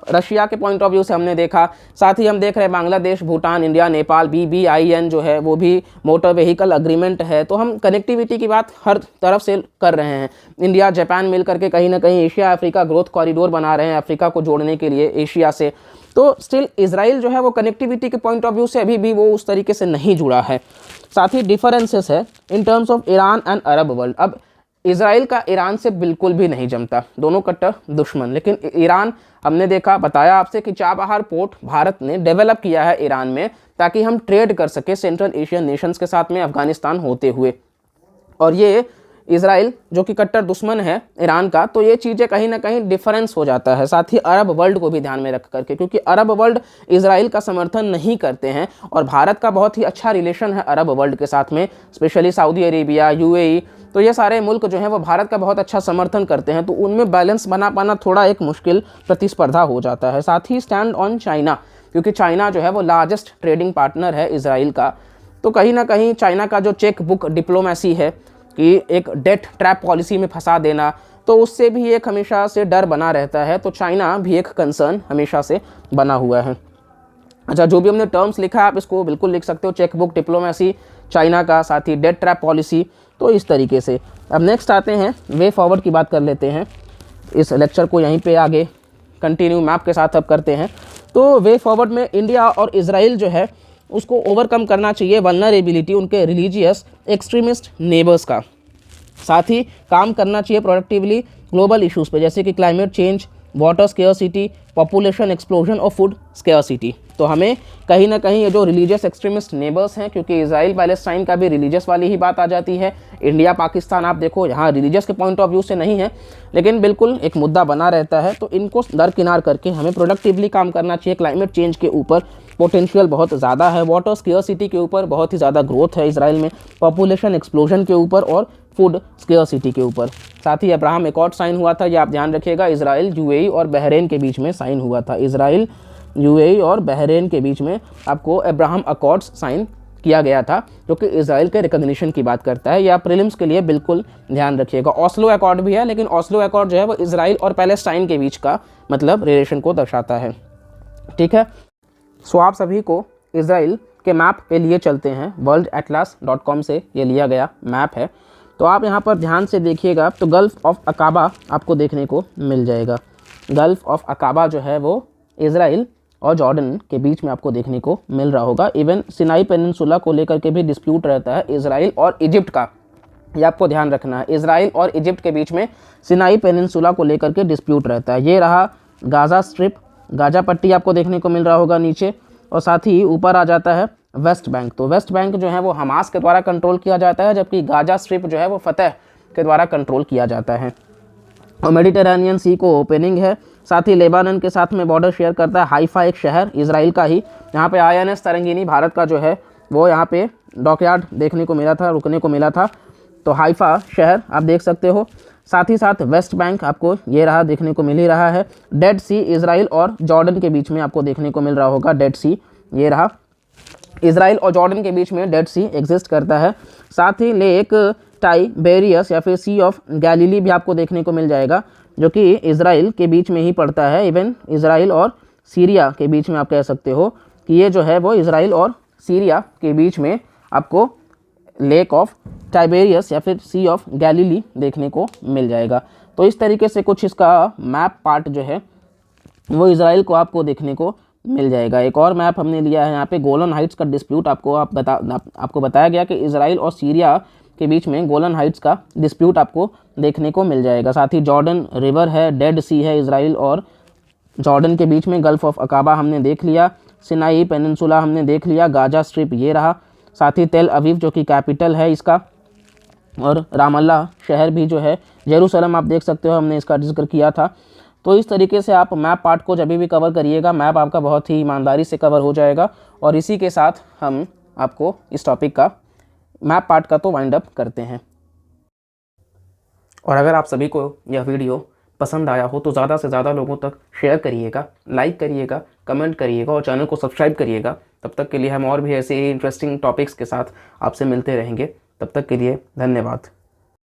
रशिया के पॉइंट ऑफ व्यू से हमने देखा। साथ ही हम देख रहे हैं बांग्लादेश, भूटान, इंडिया, नेपाल, BBIN जो है वो भी मोटर व्हीकल अग्रीमेंट है। तो हम कनेक्टिविटी की बात हर तरफ से कर रहे हैं। इंडिया जापान मिल करके कहीं ना कहीं एशिया अफ्रीका ग्रोथ कॉरिडोर बना रहे हैं अफ्रीका को जोड़ने के लिए एशिया से। तो स्टिल इजराइल जो है वो कनेक्टिविटी के पॉइंट ऑफ व्यू से अभी भी वो उस तरीके से नहीं जुड़ा है। साथ ही डिफरेंसेस है in terms of Iran and Arab world. अब इजराइल का ईरान से बिल्कुल भी नहीं जमता, दोनों कट्टर दुश्मन। लेकिन ईरान, हमने देखा, बताया आपसे कि चाबहार पोर्ट भारत ने डेवलप किया है ईरान में, ताकि हम ट्रेड कर सके सेंट्रल एशियन नेशंस के साथ में अफगानिस्तान होते हुए। और ये इजराइल जो कि कट्टर दुश्मन है ईरान का, तो ये चीज़ें कहीं ना कहीं डिफरेंस हो जाता है। साथ ही अरब वर्ल्ड को भी ध्यान में रख करके, क्योंकि अरब वर्ल्ड इजराइल का समर्थन नहीं करते हैं और भारत का बहुत ही अच्छा रिलेशन है अरब वर्ल्ड के साथ में, स्पेशली सऊदी अरेबिया, UAE। तो ये सारे मुल्क जो हैं वो भारत का बहुत अच्छा समर्थन करते हैं, तो उनमें बैलेंस बना पाना थोड़ा एक मुश्किल प्रतिस्पर्धा हो जाता है। साथ ही स्टैंड ऑन चाइना, क्योंकि चाइना जो है वो लार्जेस्ट ट्रेडिंग पार्टनर है इजराइल का। तो कहीं ना कहीं चाइना का जो चेक बुक डिप्लोमेसी है कि एक डेट ट्रैप पॉलिसी में फंसा देना, तो उससे भी एक हमेशा से डर बना रहता है। तो चाइना भी एक कंसर्न हमेशा से बना हुआ है। अच्छा, जो भी हमने टर्म्स लिखा है आप इसको बिल्कुल लिख सकते हो, चेक बुक डिप्लोमेसी चाइना का, साथ ही डेट ट्रैप पॉलिसी। तो इस तरीके से अब नेक्स्ट आते हैं वे फॉरवर्ड की बात कर लेते हैं। इस लेक्चर को यहीं पे आगे कंटिन्यू मैप के साथ अब करते हैं। तो वे फॉरवर्ड में इंडिया और इजराइल जो है उसको ओवरकम करना चाहिए वल्नरेबिलिटी उनके रिलीजियस एक्सट्रीमिस्ट नेबर्स का। साथ ही काम करना चाहिए प्रोडक्टिवली ग्लोबल इश्यूज़ पे, जैसे कि climate change, water scarcity, population explosion और फूड स्केयरसिटी। तो हमें कहीं ना कहीं ये जो रिलीजियस एक्सट्रीमिस्ट नेबर्स हैं, क्योंकि इजराइल पैलेस्टाइन का भी रिलीजियस वाली ही बात आ जाती है। इंडिया पाकिस्तान आप देखो यहाँ रिलीजियस के पॉइंट ऑफ व्यू से नहीं है, लेकिन बिल्कुल एक मुद्दा बना रहता है। तो इनको दरकिनार करके हमें प्रोडक्टिवली काम करना चाहिए। क्लाइमेट चेंज के ऊपर पोटेंशियल बहुत ज़्यादा है, वाटर स्केयरसिटी के ऊपर बहुत ही ज़्यादा ग्रोथ है इजराइल में, पॉपुलेशन एक्सप्लोजन के ऊपर और फूड स्केयरसिटी के ऊपर। साथ ही अब्राहम एकॉर्ड साइन हुआ था, ये आप ध्यान रखिएगा, इजराइल, UAE और बहरीन के बीच में साइन हुआ था। इजराइल, UAE और बहरीन के बीच में आपको अब्राहम अकॉर्ड्स साइन किया गया था, जो कि इजराइल के रिकॉग्निशन की बात करता है। या प्रीलिम्स के लिए बिल्कुल ध्यान रखिएगा। ऑस्लो अकॉर्ड भी है, लेकिन ऑस्लो अकॉर्ड जो है वो इजराइल और पैलेस्टाइन के बीच का मतलब रिलेशन को दर्शाता है। ठीक है, सो आप सभी को इजराइल के मैप पे लिए चलते हैं। worldatlas.com से ये लिया गया मैप है। तो आप यहाँ पर ध्यान से देखिएगा तो गल्फ़ ऑफ अकाबा आपको देखने को मिल जाएगा। गल्फ़ ऑफ अकाबा जो है वो इजराइल और जॉर्डन के बीच में आपको देखने को मिल रहा होगा। इवन सिनाई पेनिनसुला को लेकर के भी डिस्प्यूट रहता है इजराइल और इजिप्ट का, ये आपको ध्यान रखना है। इजराइल और इजिप्ट के बीच में सिनाई पेनिनसुला को लेकर के डिस्प्यूट रहता है। ये रहा गाज़ा स्ट्रिप, गाजा पट्टी आपको देखने को मिल रहा होगा नीचे, और साथ ही ऊपर आ जाता है वेस्ट बैंक। तो वेस्ट बैंक जो है वो हमास के द्वारा कंट्रोल किया जाता है, जबकि गाजा स्ट्रिप जो है वो फतह के द्वारा कंट्रोल किया जाता है। और मेडिटेरेनियन सी को ओपनिंग है। साथ ही लेबानन के साथ में बॉर्डर शेयर करता है हाइफा, एक शहर इजराइल का ही। यहाँ पे INS तरंगिनी भारत का जो है वो यहाँ पे डॉकयार्ड देखने को मिला था, रुकने को मिला था। तो हाइफा शहर आप देख सकते हो। साथ ही साथ वेस्ट बैंक आपको ये रहा देखने को मिल ही रहा है। डेड सी इजराइल और जॉर्डन के बीच में आपको देखने को मिल रहा होगा डेड सी, ये रहा। इजराइल और जॉर्डन के बीच में डेड सी एग्जिस्ट करता है। साथ ही लेक टाइबेरियस या फिर सी ऑफ गैलीली भी आपको देखने को मिल जाएगा, जो कि इजराइल के बीच में ही पड़ता है। इवन इजराइल और सीरिया के बीच में आप कह सकते हो कि ये जो है वो इज़राइल और सीरिया के बीच में आपको लेक ऑफ टाइबेरियस या फिर सी ऑफ गैलीली देखने को मिल जाएगा। तो इस तरीके से कुछ इसका मैप पार्ट जो है वो इज़राइल को आपको देखने को मिल जाएगा। एक और मैप हमने लिया है यहाँ पे गोलन हाइट्स का डिस्प्यूट आपको बताया गया कि इज़राइल और सीरिया के बीच में गोलन हाइट्स का डिस्प्यूट आपको देखने को मिल जाएगा। साथ ही जॉर्डन रिवर है, डेड सी है इज़राइल और जॉर्डन के बीच में, गल्फ ऑफ अकाबा हमने देख लिया, सिनाई पेनिनसुला हमने देख लिया, गाजा स्ट्रिप ये रहा, साथ ही तेल अवीव जो कि कैपिटल है इसका, और रामल्ला शहर भी जो है, जेरूसलम आप देख सकते हो, हमने इसका जिक्र किया था। तो इस तरीके से आप मैप पार्ट को जब भी कवर करिएगा, मैप आपका बहुत ही ईमानदारी से कवर हो जाएगा। और इसी के साथ हम आपको इस टॉपिक का मैप पार्ट का तो वाइंड अप करते हैं। और अगर आप सभी को यह वीडियो पसंद आया हो तो ज़्यादा से ज़्यादा लोगों तक शेयर करिएगा, लाइक करिएगा, कमेंट करिएगा और चैनल को सब्सक्राइब करिएगा। तब तक के लिए हम और भी ऐसे ही इंटरेस्टिंग टॉपिक्स के साथ आपसे मिलते रहेंगे। तब तक के लिए धन्यवाद।